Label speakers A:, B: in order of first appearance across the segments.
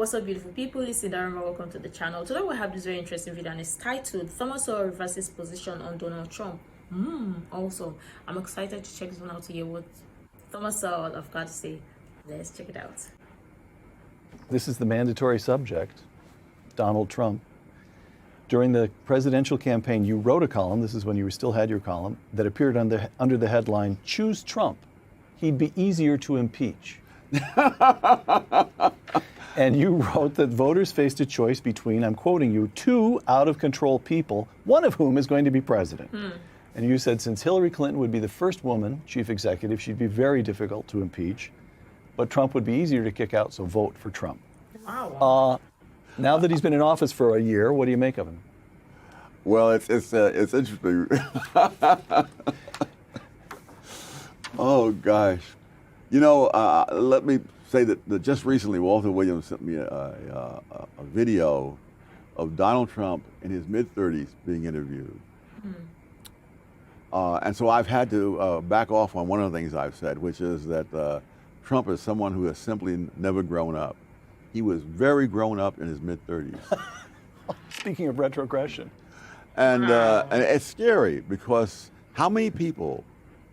A: what's up, beautiful people? It's Sindafam. Welcome to the channel. Today we have this very interesting video and it's titled Sowell reverses position on Donald Trump. Awesome. I'm excited to check this one out to hear what Sowell have got to say. Let's check it out.
B: This is the mandatory subject, Donald Trump. During the presidential campaign, you wrote a column, this is when you still had your column, that appeared under the headline, "Choose Trump. He'd be easier to impeach." And you wrote that voters faced a choice between, I'm quoting you, two out-of-control people, one of whom is going to be president. And you said since Hillary Clinton would be the first woman chief executive, she'd be very difficult to impeach, but Trump would be easier to kick out, so vote for Trump.
A: Wow.
B: Now that he's been in office for a year, what do you make of him?
C: Well, it's interesting. Oh gosh, you know, let me say that just recently Walter Williams sent me a video of Donald Trump in his mid-30s being interviewed, and so I've had to back off on one of the things I've said, which is that Trump is someone who has simply never grown up. He was very grown up in his mid-30s.
B: Speaking of retrogression.
C: And it's scary because how many people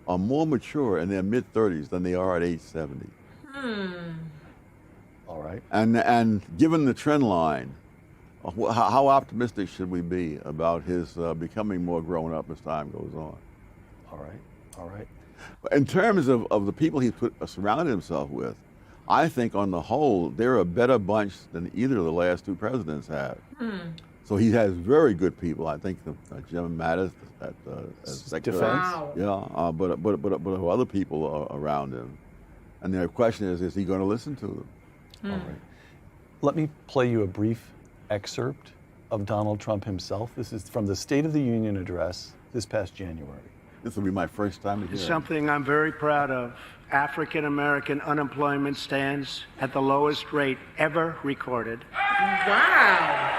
C: are more mature in their mid-30s than they are at age 70?
B: All right.
C: And given the trend line, how optimistic should we be about his becoming more grown up as time goes on?
B: All right. All right.
C: In terms of the people he surrounded himself with, I think on the whole, they're a better bunch than either of the last two presidents have. So he has very good people. I think Jim Mattis at Secretary.
B: Defense.
C: Yeah, but other people are around him. And the question is he going to listen to them?
B: All right. Let me play you a brief excerpt of Donald Trump himself. This is from the State of the Union address this past January.
C: This will be my first time to hear it.
D: Something I'm very proud of. African American unemployment stands at the lowest rate ever recorded.
A: Wow.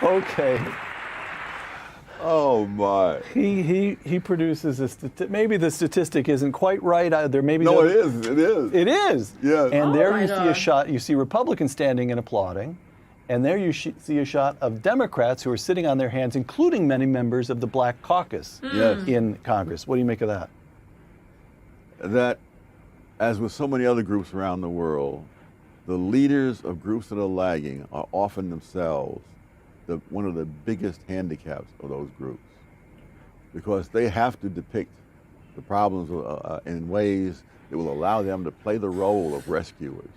B: Okay.
C: Oh my!
B: He produces a maybe the statistic isn't quite right either. Maybe
C: no, it is. It is.
B: It is.
C: Yes.
B: And there you see
A: God.
B: a shot. You see Republicans standing and applauding, and there you see a shot of Democrats who are sitting on their hands, including many members of the Black Caucus in Congress. What do you make of that?
C: That, as with so many other groups around the world, the leaders of groups that are lagging are often themselves one of the biggest handicaps of those groups, because they have to depict the problems in ways that will allow them to play the role of rescuers.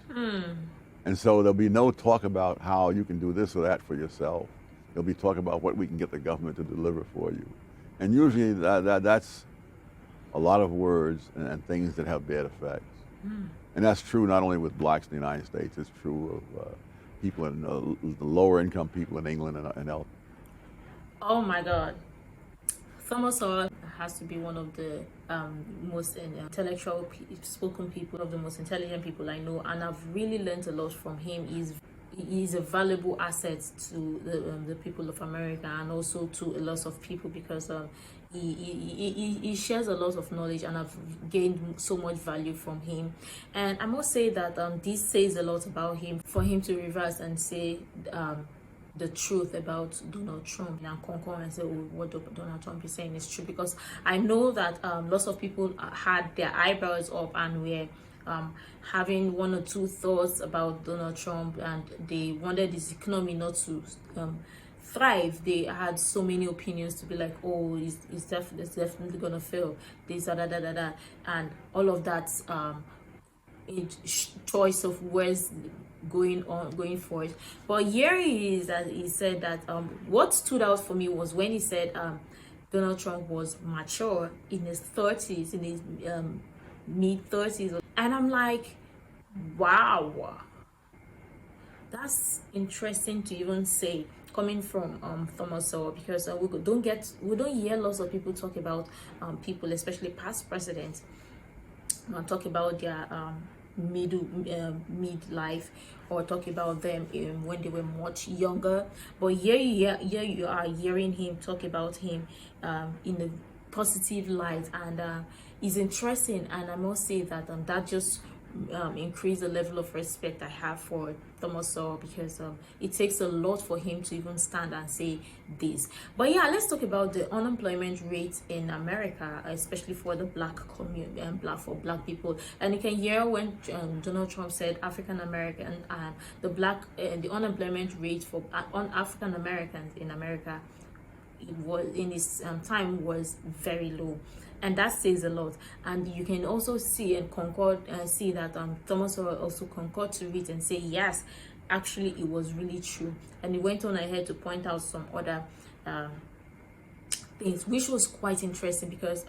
C: And so there'll be no talk about how you can do this or that for yourself. There'll be talk about what we can get the government to deliver for you. And usually that's a lot of words and things that have bad effects. And that's true not only with blacks in the United States, it's true of people in the lower income people in England and elsewhere.
A: Oh my God. Sowell has to be one of the most intellectual spoken people, of the most intelligent people I know, and I've really learned a lot from him. He's a valuable asset to the people of America and also to a lot of people, because he shares a lot of knowledge, and I've gained so much value from him. And I must say that this says a lot about him, for him to reverse and say the truth about Donald Trump and concur and say, oh, what Donald Trump is saying is true, because I know that lots of people had their eyebrows up and were having one or two thoughts about Donald Trump, and they wanted this economy not to thrive. They had so many opinions to be like, oh, it's definitely gonna fail, this and all of that choice of words going for it. But here he is, that he said that what stood out for me was when he said Donald Trump was mature in his 30s, in his mid-30s, and I'm like, wow, that's interesting to even say, coming from Sowell, because we don't hear lots of people talk about people, especially past presidents, talk about their midlife, or talk about them when they were much younger. But here you are hearing him talk about him in a positive light, and it's interesting, and I must say that that just increase the level of respect I have for Thomas Sowell, because it takes a lot for him to even stand and say this. But yeah, let's talk about the unemployment rate in America, especially for the black community and black people. And you can hear when Donald Trump said African American, and the unemployment rate for African Americans in America, it was in his time was very low, and that says a lot. And you can also see and see that Thomas Sowell also concord to it and say yes, actually it was really true. And he went on ahead to point out some other things, which was quite interesting, because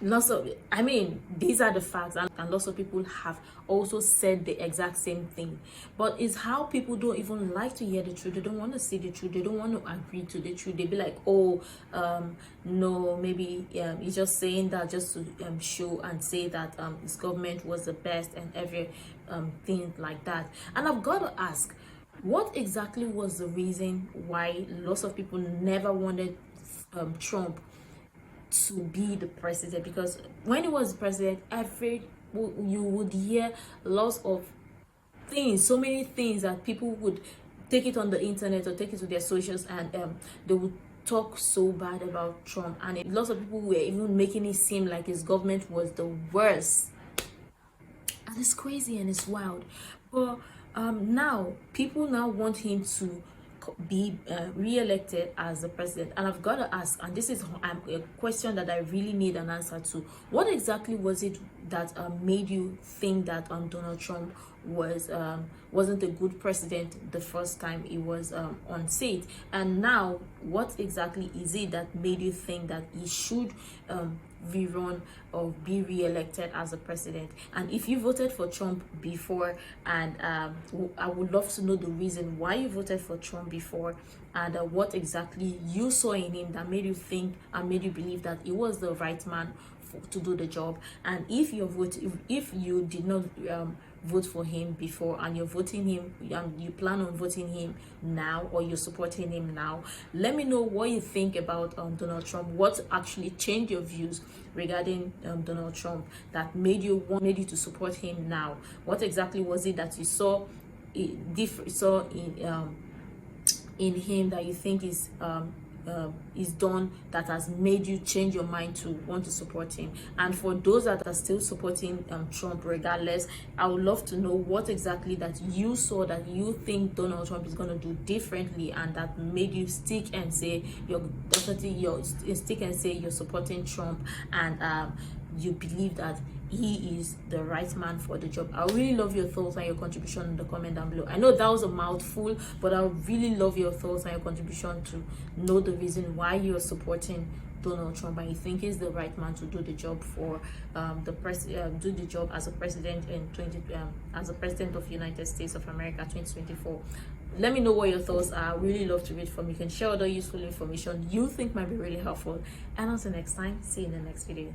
A: lots of, I mean, these are the facts, and lots of people have also said the exact same thing. But it's how people don't even like to hear the truth. They don't want to see the truth. They don't want to agree to the truth. They be like, oh, no, maybe he's just saying that just to show and say that his government was the best and every thing like that. And I've got to ask, what exactly was the reason why lots of people never wanted Trump to be the president? Because when he was president, you would hear lots of things, so many things, that people would take it on the internet or take it to their socials, and they would talk so bad about Trump, and lots of people were even making it seem like his government was the worst. And it's crazy and it's wild. But now people now want him to be re-elected as the president. And I've got to ask, and this is a question that I really need an answer to, what exactly was it that made you think that Donald Trump wasn't a good president the first time he was on seat? And now, what exactly is it that made you think that he should rerun or be re-elected as a president? And if you voted for Trump before, and I would love to know the reason why you voted for Trump before, and what exactly you saw in him that made you think and made you believe that he was the right man to do the job. And if you did not vote for him before, and you're voting him, and you plan on voting him now, or you're supporting him now, let me know what you think about Donald Trump. What actually changed your views regarding Donald Trump that made you to support him now? What exactly was it that you saw in him that you think is done that has made you change your mind to want to support him? And for those that are still supporting Trump regardless, I would love to know what exactly that you saw that you think Donald Trump is going to do differently, and that made you stick and say you're supporting Trump, and you believe that he is the right man for the job. I really love your thoughts and your contribution in the comment down below. I know that was a mouthful, but I really love your thoughts and your contribution to know the reason why you're supporting Donald Trump, and you think he's the right man to do the job for do the job as a president as a president of the United States of America 2024. Let me know what your thoughts are. I really love to read from you. You can share other useful information you think might be really helpful. And until next time, see you in the next video.